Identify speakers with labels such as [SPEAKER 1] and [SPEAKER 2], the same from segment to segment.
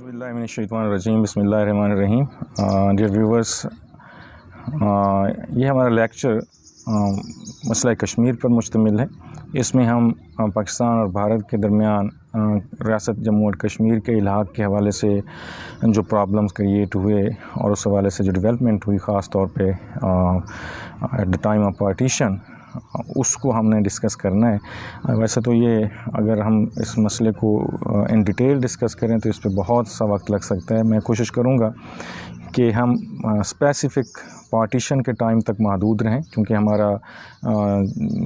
[SPEAKER 1] बिस्मिल्लाहिर्रहमानिर्रहीम बिस्मिल्लाहिर्रहमानिर्रहीम। Dear viewers, ये हमारा लेक्चर मसला कश्मीर पर मुश्तमिल है। इसमें हम पाकिस्तान और भारत के दरमियान रियासत जम्मू और कश्मीर के इलाक़ के हवाले से जो प्रॉब्लम्स क्रिएट हुए और उस हवाले से जो डेवलपमेंट हुई, ख़ास तौर पे at the time of partition, उसको हमने डिस्कस करना है। वैसे तो ये अगर हम इस मसले को इन डिटेल डिस्कस करें तो इस पे बहुत सा वक्त लग सकता है। मैं कोशिश करूँगा कि हम स्पेसिफ़िक पार्टीशन के टाइम तक महदूद रहें, क्योंकि हमारा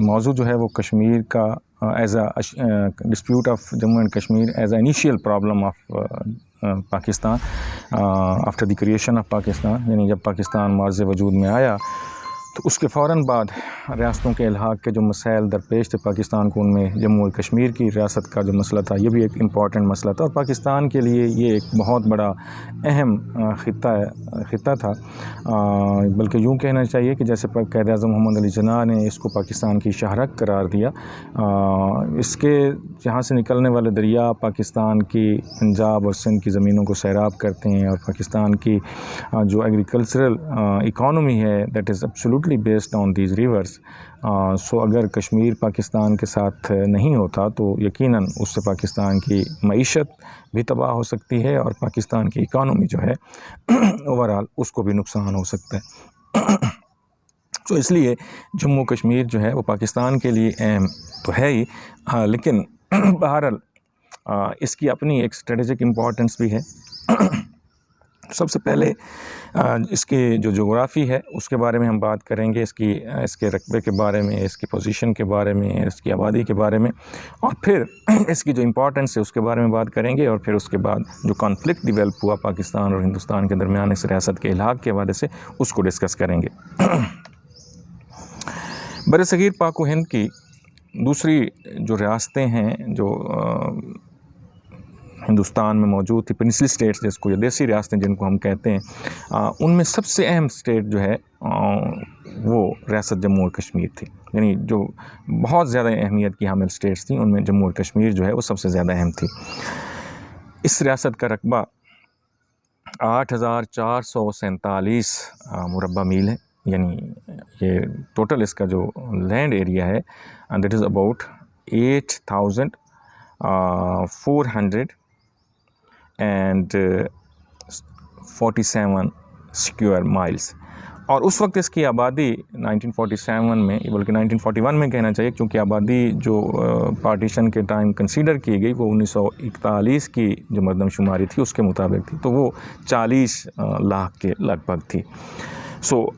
[SPEAKER 1] मौजू जो है वो कश्मीर का as a dispute of Jammu and Kashmir as a initial problem of Pakistan after the creation of Pakistan, यानी जब पाकिस्तान मार्ज़ वजूद में आया तो उसके फ़ौरन बाद रियासतों के इलाक़ के जो मसाइल दरपेश थे पाकिस्तान को, उनमें जम्मू और कश्मीर की रियासत का जो मसला था ये भी एक इम्पॉर्टेंट मसला था और पाकिस्तान के लिए ये एक बहुत बड़ा अहम ख़ित्ता था। बल्कि यूँ कहना चाहिए कि जैसे क़ायद-ए-आज़म मोहम्मद अली जिन्ना ने इसको पाकिस्तान की शाहरग करार दिया। इसके जहाँ से निकलने वाले दरिया पाकिस्तान की पंजाब और सिंध की ज़मीनों को सैराब करते हैं और पाकिस्तान की जो एग्रीकल्चरल इकॉनमी है that is absolutely based on these rivers. So अगर कश्मीर पाकिस्तान के साथ नहीं होता तो यकीनन उससे पाकिस्तान की मईशत भी तबाह हो सकती है और पाकिस्तान की इकॉनमी जो है ओवरऑल उसको भी नुकसान हो सकता है। तो इसलिए जम्मू कश्मीर जो है वो पाकिस्तान के लिए अहम तो है ही, लेकिन बहरहाल इसकी अपनी एक स्ट्रेटेजिक इम्पोर्टेंस भी है। सबसे पहले इसके जो जोग्राफ़ी है उसके बारे में हम बात करेंगे, इसके रकबे के बारे में, इसकी पोजीशन के बारे में, इसकी आबादी के बारे में, और फिर इसकी जो इम्पोर्टेंस है उसके बारे में बात करेंगे, और फिर उसके बाद जो कॉन्फ्लिक्ट डिवेल्प हुआ पाकिस्तान और हिंदुस्तान के दरमियान इस रियासत के इलाक़ के हवाले से उसको डिस्कस करेंगे। बरसगीर पाक व हिंद की दूसरी जो रियासतें हैं जो हिंदुस्तान में मौजूद थी, पेनिनसुलर स्टेट्स जिसको या देसी रियासतें जिनको हम कहते हैं, उनमें सबसे अहम स्टेट जो है वो रियासत जम्मू और कश्मीर थी। यानी जो बहुत ज़्यादा अहमियत की हामिल स्टेट्स थी उनमें जम्मू और कश्मीर जो है वो सबसे ज़्यादा अहम थी। इस रियासत का रकबा 8,447 मुरबा मील है, यानी ये टोटल इसका जो लैंड एरिया है that is about 8,447 square miles. और उस वक्त इसकी आबादी 1947 में, बल्कि 1941 में कहना चाहिए, क्योंकि आबादी जो पार्टीशन के टाइम कंसीडर की गई वो 1941 की जो मरदमशुमारी थी उसके मुताबिक थी, तो वो 40 लाख के लगभग थी। सो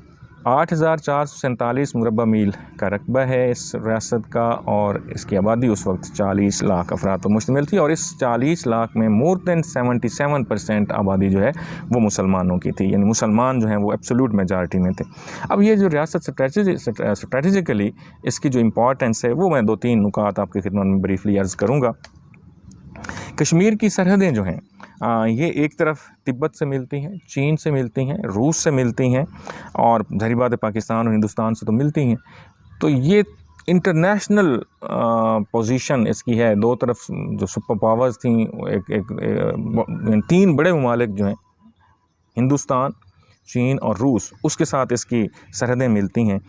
[SPEAKER 1] 8,447 मुरबा मील का रकबा है इस रियासत का, और इसकी आबादी उस वक्त 40 लाख अफराद पर मुश्तमिल थी, और इस 40 लाख में मोर दैन 77% आबादी जो है वो मुसलमानों की थी, यानी मुसलमान जो हैं वो एब्सोल्यूट मेजॉरिटी में थे। अब ये जो रियासत स्ट्रेटजिकली इसकी जो इम्पोर्टेंस है वो मैं 2-3 नुकात आपकी खिदमत में ब्रीफली अर्ज़ करूँगा। कश्मीर की सरहदें जो हैं ये एक तरफ तिब्बत से मिलती हैं, चीन से मिलती हैं, रूस से मिलती हैं, और ज़ाहिर बात है पाकिस्तान और हिंदुस्तान से तो मिलती हैं। तो ये इंटरनेशनल पोजीशन इसकी है। दो तरफ जो सुपर पावर्स थी, एक 3 बड़े ममालिक जो हैं हिंदुस्तान, चीन और रूस, उसके साथ इसकी सरहदें मिलती हैं,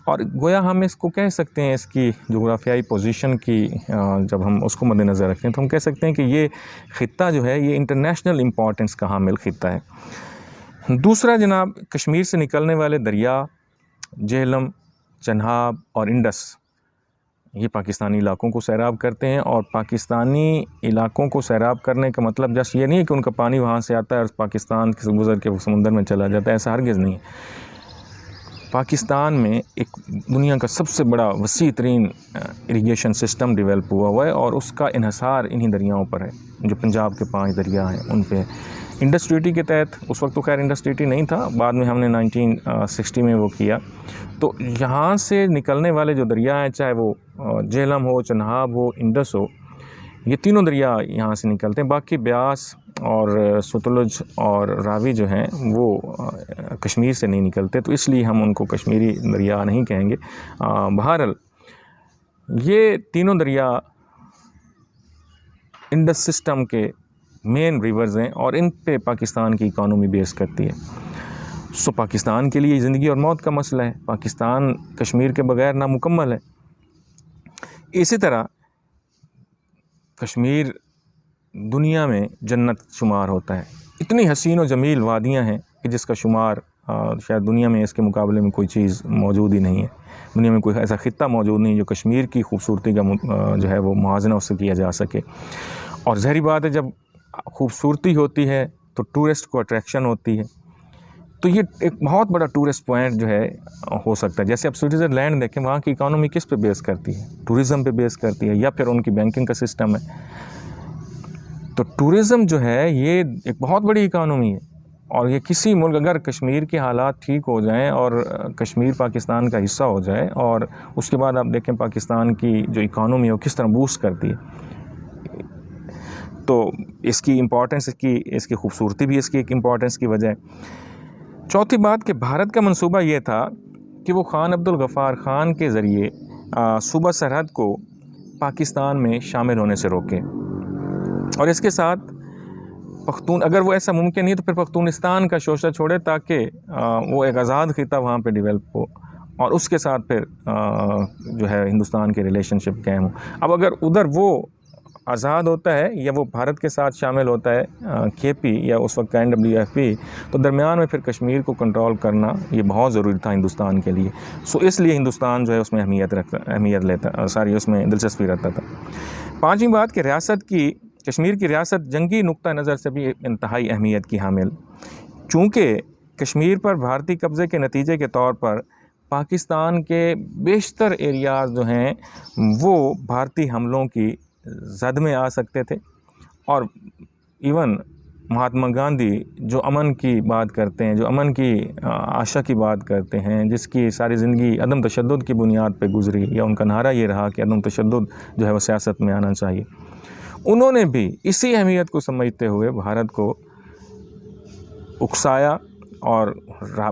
[SPEAKER 1] और गोया हम इसको कह सकते हैं इसकी जोग्राफियाई पोजीशन की जब हम उसको मद्देनज़र रखें तो हम कह सकते हैं कि ये ख़ित्ता जो है ये इंटरनेशनल इम्पोर्टेंस का हामिल ख़ित्ता है। दूसरा जनाब, कश्मीर से निकलने वाले दरिया झेलम, चनाब और इंडस ये पाकिस्तानी इलाक़ों को सैराब करते हैं, और पाकिस्तानी इलाक़ों को सैराब करने का मतलब जस्ट ये नहीं है कि उनका पानी वहाँ से आता है और पाकिस्तान से गुज़र के वो समुंदर में चला जाता है, ऐसा हरगिज़ नहीं है। पाकिस्तान में एक दुनिया का सबसे बड़ा वसी तरीन इरीगेशन सिस्टम डेवलप हुआ है, और उसका इन्हिसार इन्हीं दरियाओं पर है, जो पंजाब के 5 दरिया हैं उन पे। इंडस ट्रीटी के तहत, उस वक्त तो खैर इंडस ट्रीटी नहीं था, बाद में हमने 1960 में वो किया, तो यहाँ से निकलने वाले जो दरिया हैं, चाहे वो झेलम हो, चनाब हो, इंडस हो, ये तीनों दरिया यहाँ से निकलते हैं। बाकी ब्यास और सतलुज और रावी जो हैं वो कश्मीर से नहीं निकलते, तो इसलिए हम उनको कश्मीरी दरिया नहीं कहेंगे। बहरहाल ये तीनों दरिया इंडस सिस्टम के मेन रिवर्स हैं और इन पे पाकिस्तान की इकॉनमी बेस करती है। सो पाकिस्तान के लिए ज़िंदगी और मौत का मसला है। पाकिस्तान कश्मीर के बगैर नामुकम्मल है। इसी तरह कश्मीर दुनिया में जन्नत शुमार होता है। इतनी हसीन और जमील वादियाँ हैं कि जिसका शुमार शायद दुनिया में इसके मुकाबले में कोई चीज़ मौजूद ही नहीं है। दुनिया में कोई ऐसा ख़ित्ता मौजूद नहीं जो कश्मीर की खूबसूरती का जो है वो मुआवजा उससे किया जा सके। और ज़ाहिर बात है, जब खूबसूरती होती है तो टूरिस्ट को अट्रैक्शन होती है। तो ये एक बहुत बड़ा टूरिस्ट पॉइंट जो है हो सकता है। जैसे आप स्विट्ज़रलैंड देखें, वहाँ की इकॉनमी किस पे बेस करती है? टूरिज़म पे बेस करती है, या फिर उनकी बैंकिंग का सिस्टम है। तो टूरिज़म जो है ये एक बहुत बड़ी इकॉनमी है। और ये किसी मुल्क, अगर कश्मीर के हालात ठीक हो जाएं और कश्मीर पाकिस्तान का हिस्सा हो जाए, और उसके बाद आप देखें पाकिस्तान की जो इकॉनमी है वो किस तरह बूस्ट करती है, तो इसकी इम्पोर्टेंस, इसकी खूबसूरती भी इसकी एक इम्पोर्टेंस की वजह है। चौथी बात कि भारत का मंसूबा ये था कि वो खान अब्दुल गफ़ार ख़ान के ज़रिए सूबा सरहद को पाकिस्तान में शामिल होने से रोके, और इसके साथ पख्तून, अगर वो ऐसा मुमकिन नहीं तो फिर पख्तूनिस्तान का शोशा छोड़े, ताकि वो एक आज़ाद खिता वहाँ पे डेवलप हो और उसके साथ फिर जो है हिंदुस्तान के रिलेशनशिप कायम हो। अब अगर उधर वो आज़ाद होता है या वो भारत के साथ शामिल होता है KP या उस वक्त का NWFP, तो दरमियान में फिर कश्मीर को कंट्रोल करना ये बहुत ज़रूरी था हिंदुस्तान के लिए। सो इसलिए हिंदुस्तान जो है उसमें अहमियत लेता, उसमें दिलचस्पी रखता था। पाँचवीं बात कि रियासत की, कश्मीर की रियासत जंगी नुक्ता नज़र से भी इंतहाई अहमियत की हामिल, चूँकि कश्मीर पर भारतीय कब्ज़े के नतीजे के तौर पर पाकिस्तान के बेशतर एरियाज़ जो हैं वो भारतीय हमलों की जद में आ सकते थे। और इवन महात्मा गांधी जो अमन की बात करते हैं, जो अमन की आशा की बात करते हैं, जिसकी सारी ज़िंदगी अदम तशद्दुद की बुनियाद पे गुजरी, या उनका नारा ये रहा कि अदम तशद्दुद जो है वो सियासत में आना चाहिए, उन्होंने भी इसी अहमियत को समझते हुए भारत को उकसाया और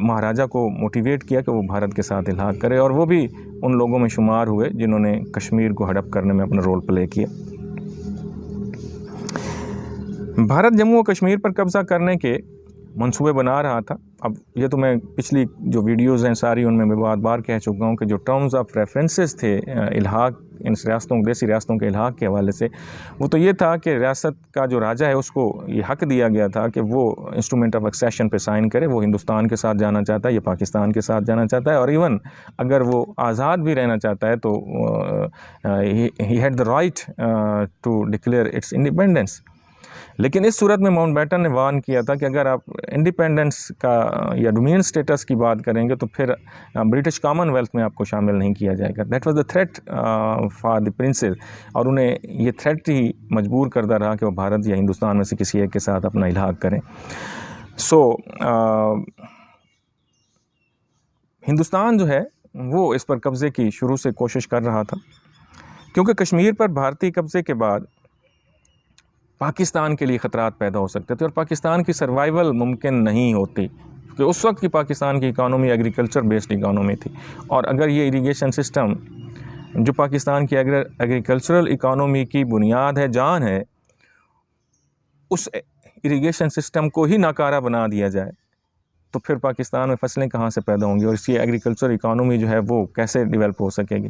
[SPEAKER 1] महाराजा को मोटिवेट किया कि वो भारत के साथ इल्हाक करे, और वो भी उन लोगों में शुमार हुए जिन्होंने कश्मीर को हड़प करने में अपना रोल प्ले किया। भारत जम्मू और कश्मीर पर कब्ज़ा करने के मंसूबे बना रहा था। अब ये तो मैं पिछली जो वीडियोज़ हैं सारी उनमें मैं बार बार कह चुका हूँ कि जो टर्म्स ऑफ रेफरेंसेस थे इल्हाक, इन रियासतों, देसी रियासतों के इल्हाक के हवाले से, वो तो ये था कि रियासत का जो राजा है उसको ये हक़ दिया गया था कि वो इंस्ट्रूमेंट ऑफ एक्सेशन पे साइन करे, वो हिंदुस्तान के साथ जाना चाहता है या पाकिस्तान के साथ जाना चाहता है, और इवन अगर वो आज़ाद भी रहना चाहता है तो he had the right to declare its independence. लेकिन इस सूरत में माउंटबेटन ने वार्न किया था कि अगर आप इंडिपेंडेंस का या डोमिनियन स्टेटस की बात करेंगे तो फिर ब्रिटिश कॉमनवेल्थ में आपको शामिल नहीं किया जाएगा। That was the threat for the princess, और उन्हें ये थ्रेट ही मजबूर करता रहा कि वो भारत या हिंदुस्तान में से किसी एक के साथ अपना इल्हाक करें। सो हिंदुस्तान जो है वो इस पर कब्ज़े की शुरू से कोशिश कर रहा था, क्योंकि कश्मीर पर भारतीय कब्ज़े के बाद पाकिस्तान के लिए ख़तरात पैदा हो सकते थे और पाकिस्तान की सर्वाइवल मुमकिन नहीं होती, क्योंकि उस वक्त की पाकिस्तान की इकानमी एग्रीकल्चर बेस्ड इकानमी थी। और अगर ये इरिगेशन सिस्टम जो पाकिस्तान की एग्रीकल्चरल इकानमी की बुनियाद है, जान है, उस इरिगेशन सिस्टम को ही नाकारा बना दिया जाए तो फिर पाकिस्तान में फसलें कहाँ से पैदा होंगी और इसकी एग्रीकल्चर इकानमी जो है वो कैसे डेवलप हो सकेगी।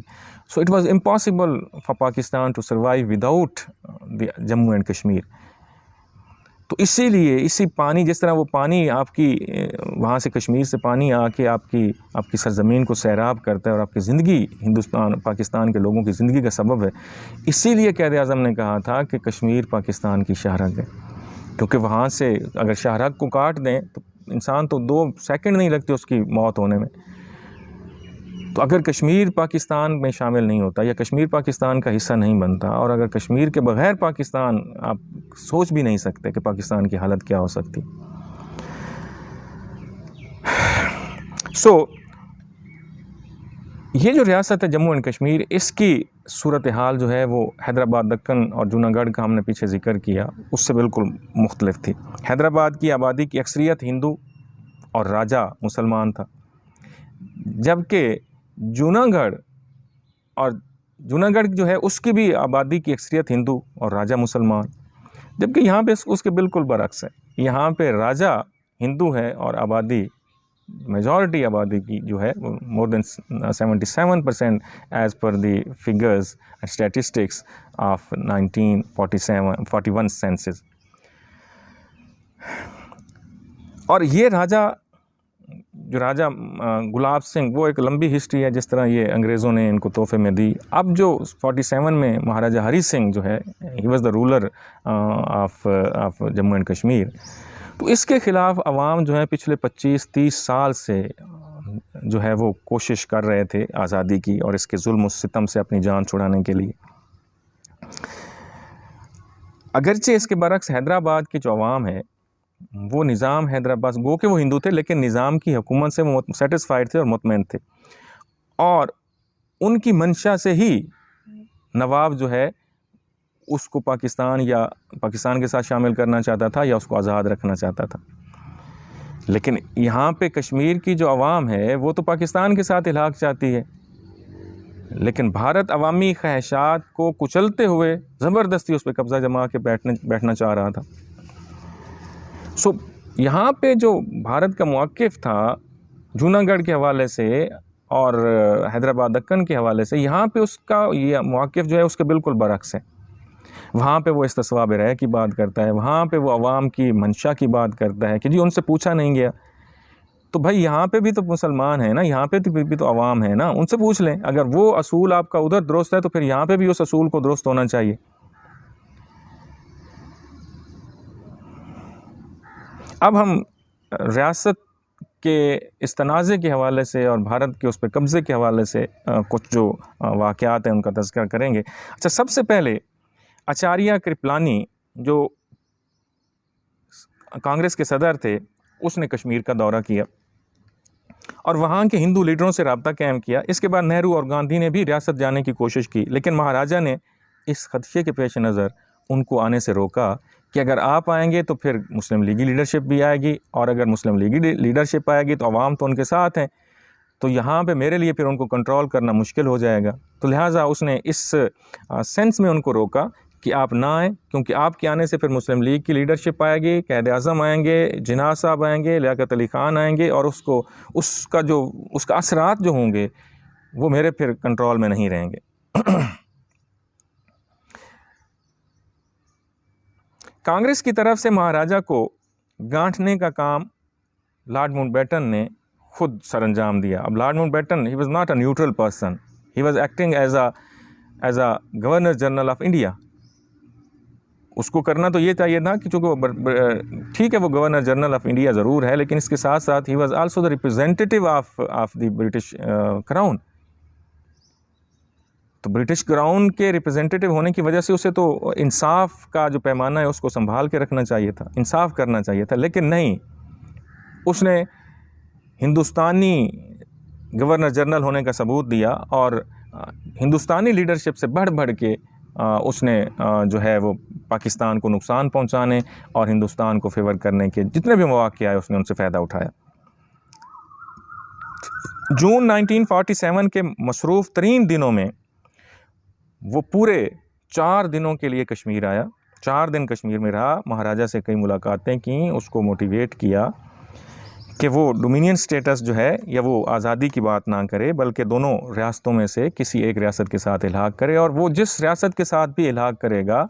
[SPEAKER 1] So it was impossible for Pakistan to survive without the Jammu and Kashmir. तो इसीलिए इसी पानी, जिस तरह वो पानी आपकी वहाँ से कश्मीर से पानी आके आपकी सरज़मीन को सैराब करता है और आपकी ज़िंदगी, हिंदुस्तान पाकिस्तान के लोगों की ज़िंदगी का सबब है, इसीलिए क़ायद-ए-आज़म ने कहा था कि कश्मीर पाकिस्तान की शाहरग है, क्योंकि वहाँ से अगर शाहरग को काट दें तो इंसान तो 2 सेकंड नहीं लगते उसकी मौत होने में। तो अगर कश्मीर पाकिस्तान में शामिल नहीं होता या कश्मीर पाकिस्तान का हिस्सा नहीं बनता, और अगर कश्मीर के बग़ैर पाकिस्तान, आप सोच भी नहीं सकते कि पाकिस्तान की हालत क्या हो सकती। सो ये जो रियासत है जम्मू एंड कश्मीर, इसकी सूरत हाल जो है वो हैदराबाद, दक्कन और जूनागढ़ का हमने पीछे जिक्र किया उससे बिल्कुल मुख्तलिफ थी। हैदराबाद की आबादी की अक्सरियत हिंदू और राजा मुसलमान था, जबकि जूनागढ़ जो है उसकी भी आबादी की अक्सरियत हिंदू और राजा मुसलमान। जबकि यहाँ पे उसके बिल्कुल बरक्स है। यहाँ पे राजा हिंदू है और आबादी, मेजॉरिटी आबादी की जो है वो more than 77% as per the figures and statistics of 1941 census. और ये राजा जो राजा गुलाब सिंह, वो एक लंबी हिस्ट्री है जिस तरह ये अंग्रेज़ों ने इनको तोहफे में दी। अब जो 47 में महाराजा हरी सिंह जो है, he was the ruler of Jammu and Kashmir, तो इसके ख़िलाफ़ अवाम जो है पिछले 25-30 साल से जो है वो कोशिश कर रहे थे आज़ादी की और इसके जुल्म और सितम से अपनी जान छुड़ाने के लिए। अगरचे इसके बरक्स हैदराबाद के जो अवाम है वो निज़ाम हैदराबाद, गो के वो हिंदू थे लेकिन निज़ाम की हुकूमत से वो सेटिस्फाइड थे और मुतमईन थे, और उनकी मंशा से ही नवाब जो है उसको पाकिस्तान या पाकिस्तान के साथ शामिल करना चाहता था या उसको आज़ाद रखना चाहता था। लेकिन यहाँ पे कश्मीर की जो अवाम है वो तो पाकिस्तान के साथ इलाक़ चाहती है, लेकिन भारत अवामी ख्वाहिशात को कुचलते हुए ज़बरदस्ती उस पर कब्ज़ा जमा के बैठना चाह रहा था। सो यहाँ पे जो भारत का मौक़िफ़ था जूनागढ़ के हवाले से और हैदराबाद दक्कन के हवाले से, यहाँ पे उसका ये मौक़िफ़ जो है उसके बिल्कुल बरक्स है। वहाँ पे वो इस्तिस्वाब रह की बात करता है, वहाँ पे वो अवाम की मंशा की बात करता है कि जी उनसे पूछा नहीं गया। तो भाई यहाँ पे भी तो मुसलमान है ना, यहाँ पे भी तो अवाम है ना, उनसे पूछ लें। अगर वो असूल आपका उधर दुरुस्त है तो फिर यहाँ पे भी उस असूल को दुरुस्त होना चाहिए। अब हम रियासत के इस तनाज़े के हवाले से और भारत के उस पर कब्ज़े के हवाले से कुछ जो वाक़यात हैं उनका तज़किरा करेंगे। अच्छा, सबसे पहले आचार्य कृपलानी जो कांग्रेस के सदर थे, उसने कश्मीर का दौरा किया और वहाँ के हिंदू लीडरों से रब्ता कायम किया। इसके बाद नेहरू और गांधी ने भी रियासत जाने की कोशिश की, लेकिन महाराजा ने इस खदशे के पेश नज़र उनको आने से रोका कि अगर आप आएंगे तो फिर मुस्लिम लीगी लीडरशिप भी आएगी, और अगर मुस्लिम लीगी लीडरशिप आएगी तो अवाम तो उनके साथ हैं, तो यहाँ पे मेरे लिए फिर उनको कंट्रोल करना मुश्किल हो जाएगा। तो लिहाजा उसने इस सेंस में उनको रोका कि आप ना आएँ, क्योंकि आपके आने से फिर मुस्लिम लीग की लीडरशिप आएगी, कायद आज़म आएंगे, जिन्ना साहब आएंगे, लियाकत अली ख़ान आएंगे, और उसका असरात जो होंगे वो मेरे फिर कंट्रोल में नहीं रहेंगे। कांग्रेस की तरफ से महाराजा को गांठने का काम लॉर्ड माउंटबेटन ने खुद सरअंजाम दिया। अब lord Mountbatten, he was not a neutral person, he was acting as a governor general of India. उसको करना तो ये चाहिए था कि चूँकि ठीक है वो गवर्नर जनरल ऑफ इंडिया ज़रूर है, लेकिन इसके साथ साथ he was also the representative of the British crown. तो ब्रिटिश क्राउन के रिप्रेजेंटेटिव होने की वजह से उसे तो इंसाफ का जो पैमाना है उसको संभाल के रखना चाहिए था, इंसाफ करना चाहिए था, लेकिन नहीं, उसने हिंदुस्तानी गवर्नर जनरल होने का सबूत दिया और हिंदुस्तानी लीडरशिप से बढ़ के उसने जो है वो पाकिस्तान को नुकसान पहुंचाने और हिंदुस्तान को फेवर करने के जितने भी मौक़े आए उसने उनसे फ़ायदा उठाया। जून 1947 के मसरूफ़ तरीन दिनों में वो पूरे 4 दिनों के लिए कश्मीर आया, 4 दिन कश्मीर में रहा, महाराजा से कई मुलाकातें की, उसको मोटिवेट किया कि वो डोमिनियन स्टेटस जो है या वो आज़ादी की बात ना करे, बल्कि दोनों रियासतों में से किसी एक रियासत के साथ इल्हाक़ करे, और वो जिस रियासत के साथ भी इल्हाक़ करेगा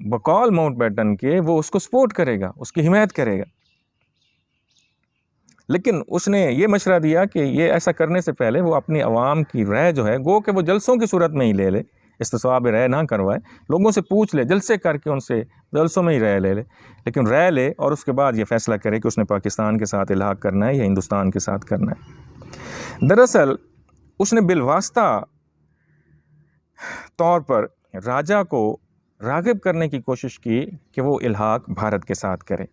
[SPEAKER 1] बकौल माउंटबेटन के वो उसको सपोर्ट करेगा, उसकी हिमायत करेगा। लेकिन उसने ये मशवरा दिया कि ये ऐसा करने से पहले वो अपनी आवाम की राय जो है, गो कि वो जलसों की सूरत में ही ले ले, इस्तिस्वाब राय ना करवाए, लोगों से पूछ ले, जलसे करके उनसे जलसों में ही राय ले ले, लेकिन राय ले और उसके बाद ये फ़ैसला करे कि उसने पाकिस्तान के साथ इल्हाक़ करना है या हिंदुस्तान के साथ करना है। दरअसल उसने बिलवास्ता तौर पर राजा को राग़िब करने की कोशिश की कि वो इल्हाक़ भारत के साथ करे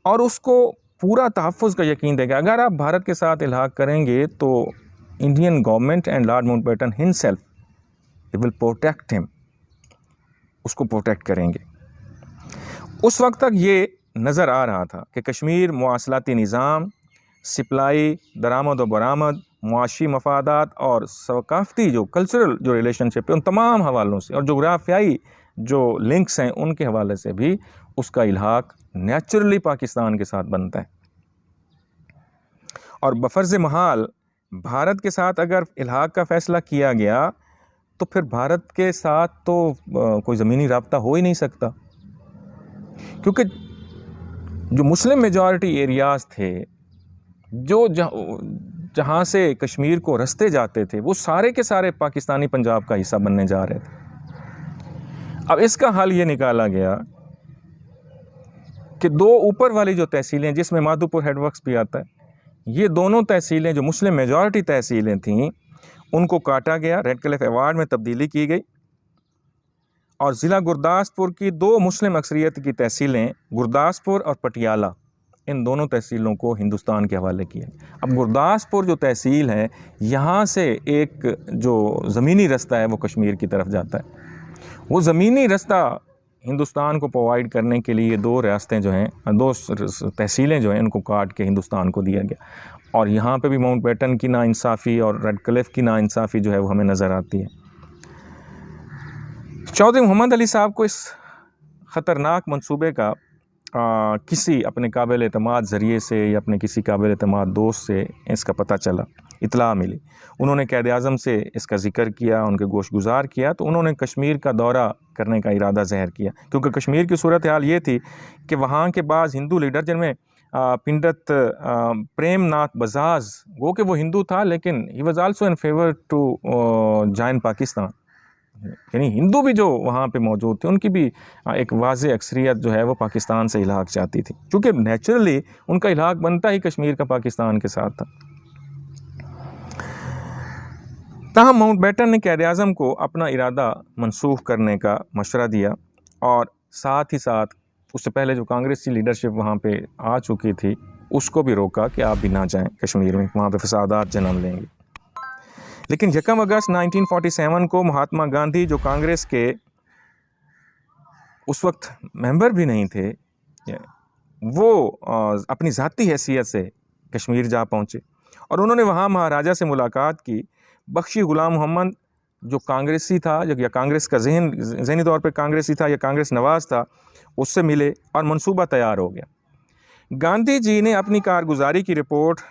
[SPEAKER 1] और उसको पूरा तहफ़्फ़ुज़ का यकीन देगा। अगर आप भारत के साथ इल्हाक़ करेंगे तो Indian government and Lord Mountbatten himself will protect him, उसको प्रोटेक्ट करेंगे। उस वक्त तक ये नज़र आ रहा था कि कश्मीर मुआसलाती निज़ाम, सप्लाई, दरामद व बरामद, मुआशी मफादात और सकाफ़ती जो कल्चरल जो रिलेशनशिप है उन तमाम हवालों से और जोग्राफियाई जो लिंक्स हैं उनके हवाले से भी उसका इल्हाक नेचुरली पाकिस्तान के साथ बनता है। और बफर्ज़ महाल भारत के साथ अगर इल्हाक का फ़ैसला किया गया तो फिर भारत के साथ तो कोई ज़मीनी राब्ता हो ही नहीं सकता, क्योंकि जो मुस्लिम मेजॉरिटी एरियाज़ थे, जो जहाँ से कश्मीर को रास्ते जाते थे, वो सारे के सारे पाकिस्तानी पंजाब का हिस्सा बनने जा रहे थे। अब इसका हल ये निकाला गया कि दो ऊपर वाली जो तहसीलें, जिसमें माधोपुर हेडवर्क्स भी आता है, ये दोनों तहसीलें जो मुस्लिम मेजॉरिटी तहसीलें थीं, उनको काटा गया, रेड क्लिफ एवार्ड में तब्दीली की गई और ज़िला गुरदासपुर की दो मुस्लिम अक्सरियत की तहसीलें, गुरदासपुर और पटियाला, इन दोनों तहसीलों को हिंदुस्तान के हवाले किया। अब गुरदासपुर जो तहसील है, यहाँ से एक जो ज़मीनी रास्ता है वो कश्मीर की तरफ जाता है। वो ज़मीनी रास्ता हिंदुस्तान को प्रोवाइड करने के लिए दो रियासतें जो हैं, दो तहसीलें जो हैं, उनको काट के हिंदुस्तान को दिया गया। और यहाँ पे भी माउंटबेटन की नाइंसाफ़ी और रेड क्लिफ की नाइंसाफ़ी जो है वो हमें नज़र आती है। चौधरी मोहम्मद अली साहब को इस ख़तरनाक मंसूबे का किसी अपने काबिल एतमाद ज़रिए से या अपने किसी काबिल एतमाद दोस्त से इसका पता चला, इत्तला मिली। उन्होंने क़ायद आज़म से इसका ज़िक्र किया, उनके गोशगुजार किया, तो उन्होंने कश्मीर का दौरा करने का इरादा ज़ाहिर किया, क्योंकि कश्मीर की सूरत हाल ये थी कि वहाँ के बाज़ हिंदू लीडर, जिनमें पंडित प्रेमनाथ बजाज, वो कि वो हिंदू था लेकिन he was also in favour to join Pakistan, यानी हिंदू भी जो वहाँ पे मौजूद थे, उनकी भी एक वाज़े अक्सरियत जो है वो पाकिस्तान से इल्हाक चाहती थी, क्योंकि नेचुरली उनका इल्हाक बनता ही कश्मीर का पाकिस्तान के साथ था। ताहम माउंटबेटन ने क़ायद आज़म को अपना इरादा मनसूख करने का मशवरा दिया और साथ ही साथ उससे पहले जो कांग्रेस की लीडरशिप वहाँ पे आ चुकी थी, उसको भी रोका कि आप भी ना जाएं कश्मीर में, वहाँ पे फसादात जन्म लेंगे। लेकिन 1 अगस्त 1947 को महात्मा गांधी, जो कांग्रेस के उस वक्त मेंबर भी नहीं थे, वो अपनी ज़ाती हैसियत से कश्मीर जा पहुँचे और उन्होंने वहाँ महाराजा से मुलाकात की। बख्शी ग़ुलाम मोहम्मद, जो कांग्रेसी था या कांग्रेस का ज़हनी तौर पे कांग्रेसी था या कांग्रेस नवाज़ था, उससे मिले और मंसूबा तैयार हो गया। गांधी जी ने अपनी कारगुजारी की रिपोर्ट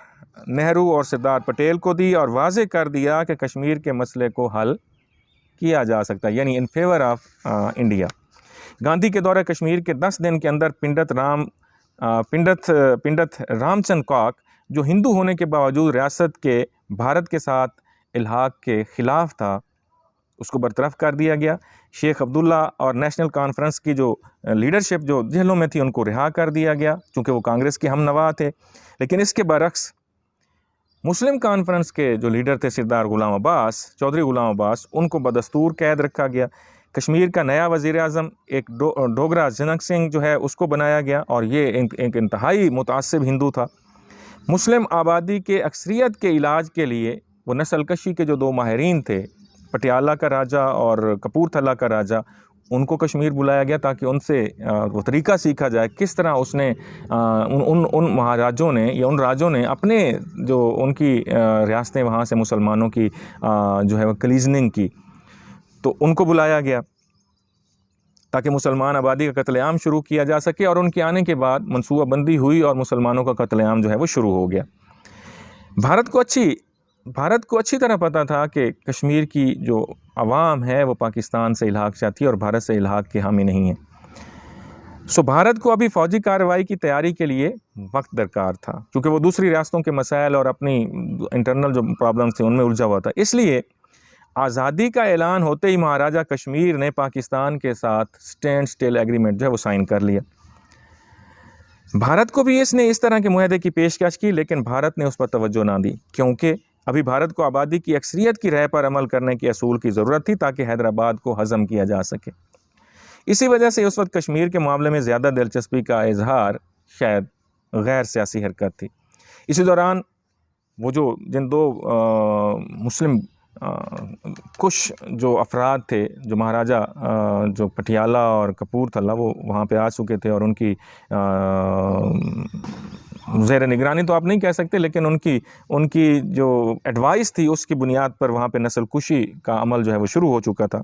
[SPEAKER 1] नेहरू और सरदार पटेल को दी और वाज़े कर दिया कि कश्मीर के मसले को हल किया जा सकता है, यानी in favour of India. Gandhi के दौरे कश्मीर के 10 दिन के अंदर पंडित रामचंद्र कॉक, जो हिंदू होने के बावजूद रियासत के भारत के साथ इल्हाक के ख़िलाफ़ था, उसको बरतरफ कर दिया गया। शेख अब्दुल्ला और नेशनल कॉन्फ्रेंस की जो लीडरशिप जो जेलों में थी, उनको रिहा कर दिया गया, चूँकि वो कांग्रेस के हमनवा थे। लेकिन इसके बरक्स मुस्लिम कॉन्फ्रेंस के जो लीडर थे सरदार ग़ुलाम अब्बास, चौधरी ग़ुलाम अब्बास, उनको बदस्तूर कैद रखा गया। कश्मीर का नया वज़ीर आज़म एक डोगरा जनक सिंह जो है उसको बनाया गया और ये एक इंतहाई मुतअस्सिब हिंदू था। मुस्लिम आबादी के अक्सरियत के इलाज के लिए वो नस्ल कशी के जो दो माहिरीन थे, पटियाला का राजा और कपूरथला का राजा, उनको कश्मीर बुलाया गया ताकि उनसे वो तरीक़ा सीखा जाए किस तरह उसने उन महाराजों ने या उन राजों ने अपने जो उनकी रियासतें वहाँ से मुसलमानों की जो है वो क्लीजनिंग की, तो उनको बुलाया गया ताकि मुसलमान आबादी का कत्लेआम शुरू किया जा सके। और उनके आने के बाद मनसूबाबंदी हुई और मुसलमानों का कत्लेआम जो है वो शुरू हो गया। भारत को अच्छी तरह पता था कि कश्मीर की जो अवाम है वो पाकिस्तान से इल्हाक चाहती है और भारत से इल्हाक के हामी नहीं है। सो भारत को अभी फ़ौजी कार्रवाई की तैयारी के लिए वक्त दरकार था, क्योंकि वो दूसरी रियासतों के मसाइल और अपनी इंटरनल जो प्रॉब्लम्स थे उनमें उलझा हुआ था। इसलिए आज़ादी का ऐलान होते ही महाराजा कश्मीर ने पाकिस्तान के साथ स्टैंड स्टिल एग्रीमेंट जो है वो साइन कर लिया। भारत को भी इसने इस तरह के मुआहदे की पेशकश की, लेकिन भारत ने उस पर तवज्जो ना दी, क्योंकि अभी भारत को आबादी की अक्सरियत की राय पर अमल करने के असूल की ज़रूरत थी ताकि हैदराबाद को हज़म किया जा सके। इसी वजह से उस वक्त कश्मीर के मामले में ज़्यादा दिलचस्पी का इजहार शायद गैर सियासी हरकत थी। इसी दौरान वो जिन दो मुस्लिम कुछ जो अफराद थे, जो महाराजा जो पटियाला और कपूरथला, वो वहाँ पे आ चुके थे और उनकी ज़ेर निगरानी तो आप नहीं कह सकते, लेकिन उनकी जो एडवाइस थी उसकी बुनियाद पर वहाँ पे नस्ल कुशी का अमल जो है वो शुरू हो चुका था।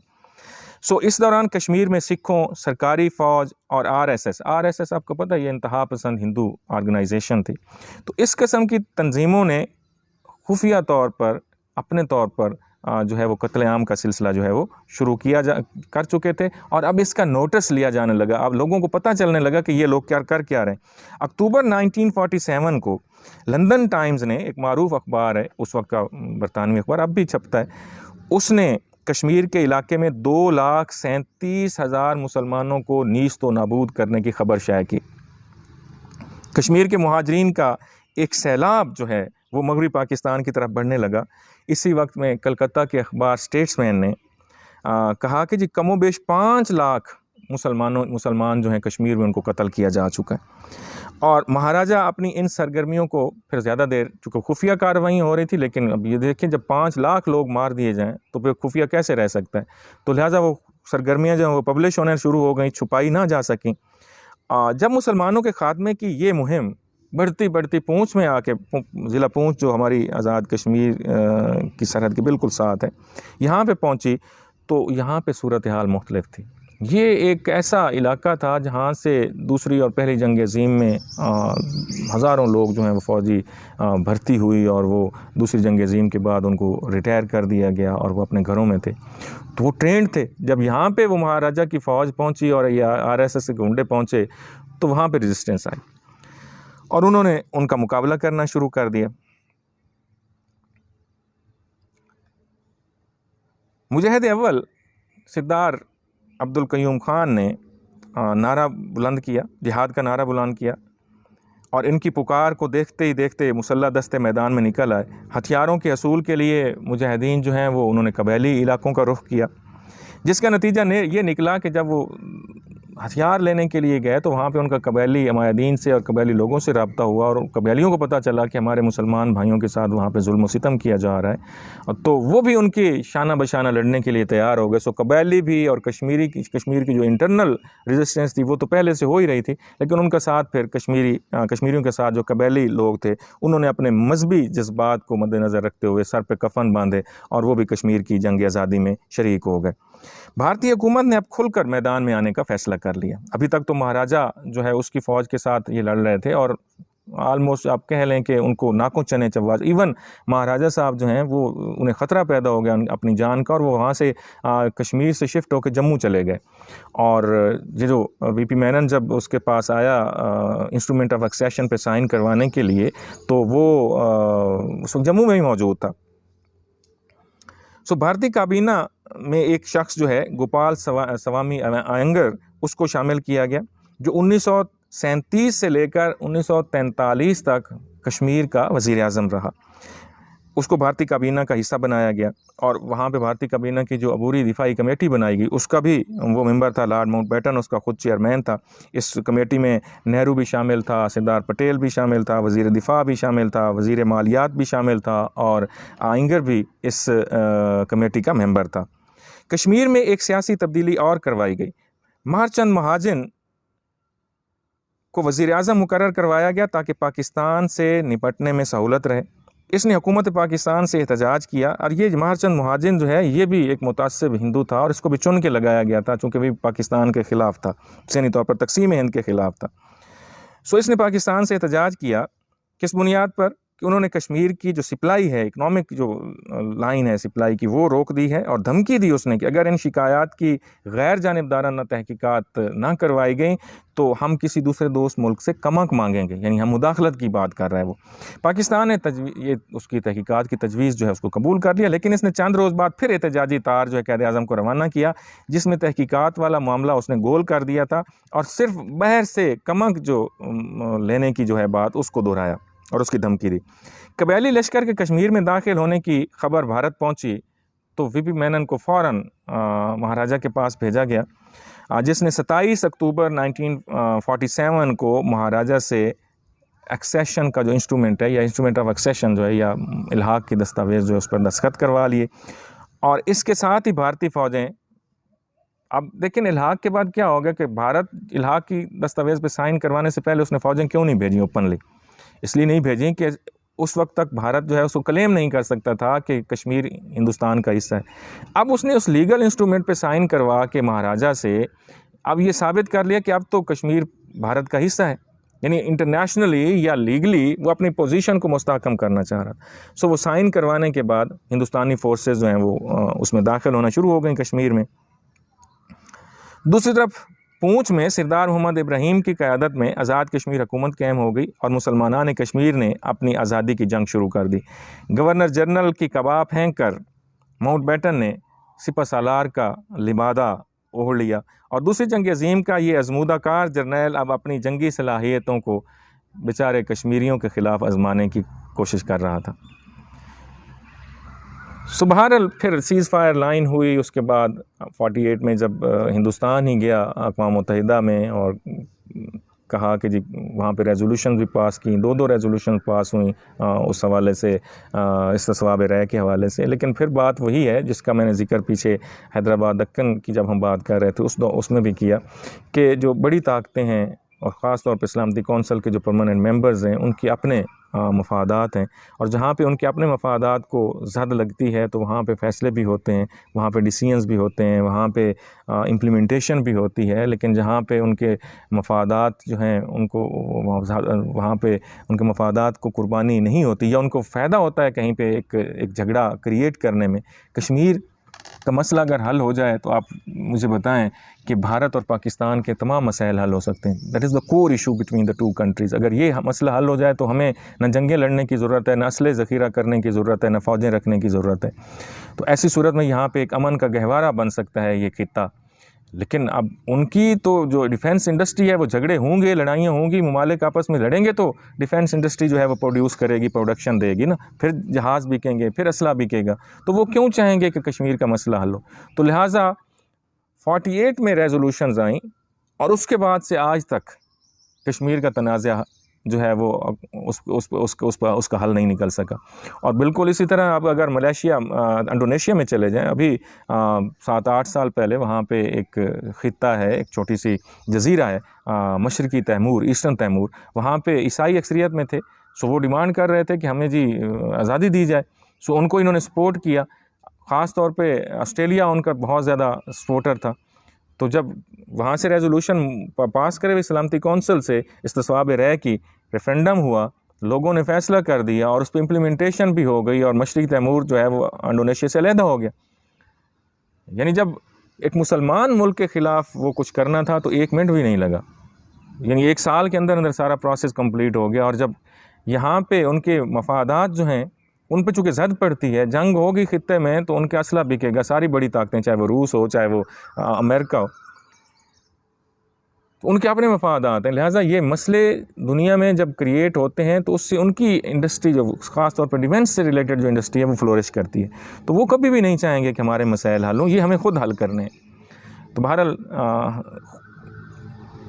[SPEAKER 1] सो इस दौरान कश्मीर में सिखों, सरकारी फ़ौज और आरएसएस आपको पता है ये इंतहा पसंद हिंदू ऑर्गेनाइजेशन थी। तो इस किस्म की तंजीमों ने खुफिया तौर पर अपने तौर पर जो है वो कत्लेआम का सिलसिला जो है वो शुरू कर चुके थे, और अब इसका नोटिस लिया जाने लगा। अब लोगों को पता चलने लगा कि ये लोग क्या कर क्या रहे हैं। अक्टूबर 1947 को लंदन टाइम्स ने, एक मारूफ अखबार है उस वक्त का बरतानवी अखबार, अब भी छपता है, उसने कश्मीर के इलाके में 2,37,000 मुसलमानों को नीस्त व नाबूद करने की खबर शाया की। कश्मीर के मुहाजिरीन का एक सैलाब जो है वो मगरबी पाकिस्तान की तरफ बढ़ने लगा। इसी वक्त में कलकत्ता के अखबार स्टेट्समैन ने कहा कि जी कमोबेश 5 लाख मुसलमान जो हैं कश्मीर में उनको कत्ल किया जा चुका है। और महाराजा अपनी इन सरगर्मियों को फिर ज़्यादा देर, चूँकि खुफिया कार्रवाई हो रही थी, लेकिन अब ये देखें जब 5 लाख लोग मार दिए जाएँ तो फिर खुफिया कैसे रह सकता है। तो लिहाजा वो सरगर्मियाँ जो हैं वो पब्लिश होने शुरू हो गई, छुपाई ना जा सकें। जब मुसलमानों के ख़ात्मे की ये मुहिम बढ़ती पूंछ में आके, ज़िला पूंछ जो हमारी आज़ाद कश्मीर की सरहद के बिल्कुल साथ है, यहाँ पे पहुँची तो यहाँ पे सूरत हाल मुख्तलिफ थी। ये एक ऐसा इलाका था जहाँ से दूसरी और पहली जंग अज़ीम में हज़ारों लोग जो हैं वो फ़ौजी भर्ती हुई, और वो दूसरी जंग अज़ीम के बाद उनको रिटायर कर दिया गया और वो अपने घरों में थे। तो वो ट्रेंड थे। जब यहाँ पे वो महाराजा की फ़ौज पहुँची और ये आरएसएस के गुंडे पहुँचे तो वहाँ पे रेजिस्टेंस आई और उन्होंने उनका मुकाबला करना शुरू कर दिया। मुजाहिद अव्वल सरदार अब्दुल कयूम खान ने नारा बुलंद किया, जिहाद का नारा बुलंद किया, और इनकी पुकार को देखते ही देखते मुसल्लह दस्ते मैदान में निकल आए। हथियारों के असूल के लिए मुजाहिदीन जो हैं वो उन्होंने कबायली इलाकों का रुख किया, जिसका नतीजा ये निकला कि जब वो हथियार लेने के लिए गए तो वहाँ पे उनका कबायली अमायदीन से और कबायली लोगों से रब्ता हुआ, और कबायलियों को पता चला कि हमारे मुसलमान भाइयों के साथ वहाँ पे जुल्म व सितम किया जा रहा है, और तो वो भी उनकी शाना बशाना लड़ने के लिए तैयार हो गए। सो कबायली भी और कश्मीर की जो इंटरनल रेजिस्टेंस थी वो तो पहले से हो ही रही थी, लेकिन उनका साथ फिर कश्मीरियों के साथ जो कबायली लोग थे उन्होंने अपने मजहबी जज्बात को मद्देनज़र रखते हुए सर पे कफन बांधे और वो भी कश्मीर की जंग आज़ादी में शरीक हो गए। भारतीय हुकूमत ने अब खुलकर मैदान में आने का फैसला कर लिया। अभी तक तो महाराजा जो है उसकी फ़ौज के साथ ये लड़ रहे थे, और आलमोस्ट आप कह लें कि उनको नाकों चने चवाज, इवन महाराजा साहब जो हैं वो उन्हें ख़तरा पैदा हो गया अपनी जान का, और वो वहाँ से कश्मीर से शिफ्ट होकर जम्मू चले गए। और ये जो वीपी मेनन जब उसके पास आया इंस्ट्रूमेंट ऑफ एक्सेशन पे साइन करवाने के लिए, तो वो उस वक्त जम्मू में ही मौजूद था। सो भारतीय काबीना में एक शख्स जो है गोपाल स्वामी अयंगर, उसको शामिल किया गया, जो 1937 से लेकर 1943 तक कश्मीर का वज़ीर आज़म रहा। उसको भारतीय काबीना का हिस्सा बनाया गया, और वहाँ पे भारतीय काबीना की जो अबूरी दिफाई कमेटी बनाई गई उसका भी वो मेंबर था। लॉर्ड माउंटबेटन उसका खुद चेयरमैन था। इस कमेटी में नेहरू भी शामिल था, सरदार पटेल भी शामिल था, वज़ीर दिफा भी शामिल था, वज़ीर मालियात भी शामिल था, और आयंगर भी इस कमेटी का मेंबर था। कश्मीर में एक सियासी तब्दीली और करवाई गई। महरचंद महाजिन को वज़ीर आज़म मुकर्रर करवाया गया ताकि पाकिस्तान से निपटने में सहूलत रहे। इसने हुकूमत पाकिस्तान से एहतजाज किया, और ये महरचंद महाजिन जो है ये भी एक मुतासिब हिंदू था, और इसको भी चुन के लगाया गया था चूँकि भी पाकिस्तान के ख़िलाफ़ था, सैनी तौर पर तकसीम हिंद के ख़िलाफ़ था। सो इसने पाकिस्तान से एहतजाज किया किस बुनियाद पर कि उन्होंने कश्मीर की जो सप्लाई है, इकनॉमिक जो लाइन है सप्लाई की, वो रोक दी है, और धमकी दी उसने कि अगर इन शिकायत की गैर जानिबदाराना तहकीकात ना करवाई गई तो हम किसी दूसरे दोस्त मुल्क से कमक मांगेंगे, यानी हम मुदाखलत की बात कर रहे हैं वो। पाकिस्तान ने ये उसकी तहकीकात की तजवीज़ जो है उसको कबूल कर लिया, लेकिन इसने चंद रोज़ बाद फिर एहतजाजी तार जो है क़ायद आज़म को रवाना किया, जिसमें तहकीकात वाला मामला उसने गोल कर दिया था, और सिर्फ बाहर से कमक जो लेने की जो है बात उसको दोहराया और उसकी धमकी दी। कबायली लश्कर के कश्मीर में दाखिल होने की खबर भारत पहुंची तो वीपी मेनन को फ़ौरन महाराजा के पास भेजा गया, जिसने 27 अक्टूबर 1947 को महाराजा से एक्सेशन का जो इंस्ट्रूमेंट है, या इंस्ट्रूमेंट ऑफ एक्सेशन जो है, या इल्हाक की दस्तावेज़ जो है उस पर दस्तखत करवा लिए। और इसके साथ ही भारतीय फ़ौजें, अब लेकिन इल्हाक के बाद क्या हो गया कि भारत इल्हाक की दस्तावेज़ पे साइन करवाने से पहले उसने फ़ौजें क्यों नहीं भेजी ओपनली? इसलिए नहीं भेजी कि उस वक्त तक भारत जो है उसको क्लेम नहीं कर सकता था कि कश्मीर हिंदुस्तान का हिस्सा है। अब उसने उस लीगल इंस्ट्रूमेंट पे साइन करवा के महाराजा से अब ये साबित कर लिया कि अब तो कश्मीर भारत का हिस्सा है, यानी इंटरनेशनली या लीगली वो अपनी पोजीशन को मुस्तहकम करना चाह रहा था। सो वो साइन करवाने के बाद हिंदुस्तानी फोर्सेस जो हैं वो उसमें दाखिल होना शुरू हो गई कश्मीर में। दूसरी तरफ पूंछ में सरदार मोहम्मद इब्राहिम की क़यादत में आज़ाद कश्मीर हुकूमत कायम हो गई और मुसलमानान कश्मीर ने अपनी आज़ादी की जंग शुरू कर दी। गवर्नर जनरल की कबाब फेंक कर माउंटबेटन ने सिपह सालार का लिबादा ओढ़ लिया और दूसरी जंग अजीम का ये अजमूदाकार जर्नैल अब अपनी जंगी सलाहियतों को बेचारे कश्मीरियों के ख़िलाफ़ आजमाने की कोशिश कर रहा था। बहरहाल फिर सीज़ फायर लाइन हुई। उसके बाद 48 में जब हिंदुस्तान ही गया अक़वाम मुत्तहिदा में और कहा कि जी वहाँ पे रेजोल्यूशन भी पास की, दो रेजोल्यूशन पास हुई उस हवाले से, इस्तिस्वाब राय के हवाले से। लेकिन फिर बात वही है जिसका मैंने जिक्र पीछे हैदराबाद दक्कन की जब हम बात कर रहे थे उसमें भी किया कि जो बड़ी ताकतें हैं और ख़ास तौर पर सलामती कौंसल के जो परमानेंट मेंबर्स हैं उनके अपने मफादात हैं और जहाँ पे उनके अपने मफादात को ज़द लगती है तो वहाँ पे फ़ैसले भी होते हैं, वहाँ पे डिसीजंस भी होते हैं, वहाँ पे इम्प्लीमेंटेशन भी होती है। लेकिन जहाँ पे उनके मफादात जो हैं उनको वहाँ पे उनके मफादात को कुर्बानी नहीं होती या उनको फ़ायदा होता है कहीं पे एक झगड़ा क्रिएट करने में, कश्मीर का मसला अगर हल हो जाए तो आप मुझे बताएं कि भारत और पाकिस्तान के तमाम मसाइल हल हो सकते हैं। That is the core issue between the two countries. अगर ये मसला हल हो जाए तो हमें न जंगें लड़ने की ज़रूरत है, न असले ज़ख़ीरा करने की ज़रूरत है, न फ़ौजें रखने की ज़रूरत है। तो ऐसी सूरत में यहाँ पे एक अमन का गहवारा बन सकता है ये खित्ता। लेकिन अब उनकी तो जो डिफेंस इंडस्ट्री है वो झगड़े होंगे, लड़ाइयाँ होंगी, ममालिक आपस में लड़ेंगे तो डिफेंस इंडस्ट्री जो है वो प्रोड्यूस करेगी, प्रोडक्शन देगी ना, फिर जहाज़ बिकेंगे, फिर असला बिकेगा। तो वो क्यों चाहेंगे कि कश्मीर का मसला हल हो। तो लिहाजा 48 में रेजोल्यूशंस आई और उसके बाद से आज तक कश्मीर का तनाज़ा जो है वो उसका हल नहीं निकल सका। और बिल्कुल इसी तरह अब अगर मलेशिया इंडोनेशिया में चले जाएं, अभी 7-8 साल पहले वहाँ पे एक ख़ित्ता है, एक छोटी सी जज़ीरा है मशरक़ी तैमूर, ईस्टर्न तैमूर, वहाँ पे ईसाई अक्सरियत में थे। सो वो डिमांड कर रहे थे कि हमें जी आज़ादी दी जाए। सो उनको इन्होंने सपोर्ट किया, ख़ास तौर पे ऑस्ट्रेलिया उनका बहुत ज़्यादा सपोर्टर था। तो जब वहाँ से रेजोल्यूशन पास करे हुए सलामती कौंसिल से इस्तिस्वाब राय की रेफरेंडम हुआ, लोगों ने फ़ैसला कर दिया और उस पर इम्प्लीमेंटेशन भी हो गई और मशरक़ी तैमूर जो है वो इंडोनेशिया से अलहदा हो गया। यानी जब एक मुसलमान मुल्क के ख़िलाफ़ वो कुछ करना था तो 1 मिनट भी नहीं लगा, यानी 1 साल के अंदर अंदर सारा प्रोसेस कंप्लीट हो गया। और जब यहाँ पे उनके मफादात जो हैं उन पर चूँकि ज़द पड़ती है, जंग होगी ख़ित्ते में तो उनके असला बिकेगा, सारी बड़ी ताकतें, चाहे वो रूस हो, चाहे वो अमेरिका हो, तो उनके अपने मफादात हैं। लिहाजा ये मसले दुनिया में जब क्रिएट होते हैं तो उससे उनकी इंडस्ट्री जो ख़ास तौर पर डिफेंस से रिलेटेड जो इंडस्ट्री है वो फ्लोरिश करती है। तो वो कभी भी नहीं चाहेंगे कि हमारे मसाइल हल हों, ये हमें ख़ुद हल करने हैं। तो बहरहाल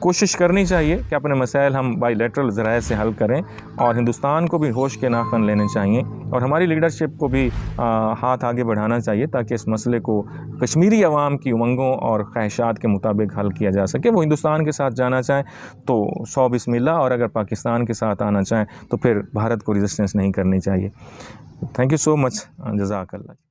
[SPEAKER 1] कोशिश करनी चाहिए कि अपने मसाइल हम बायलैटरल ज़राए से हल करें और हिंदुस्तान को भी होश के नाखन लेने चाहिए और हमारी लीडरशिप को भी हाथ आगे बढ़ाना चाहिए ताकि इस मसले को कश्मीरी अवाम की उमंगों और ख्वाहिशात के मुताबिक हल किया जा सके। वो हिंदुस्तान के साथ जाना चाहें तो 100 बिस्मिल्लाह, और अगर पाकिस्तान के साथ आना चाहें तो फिर भारत को रेजिस्टेंस नहीं करनी चाहिए। थैंक यू सो मच, जज़ाकल्लाह।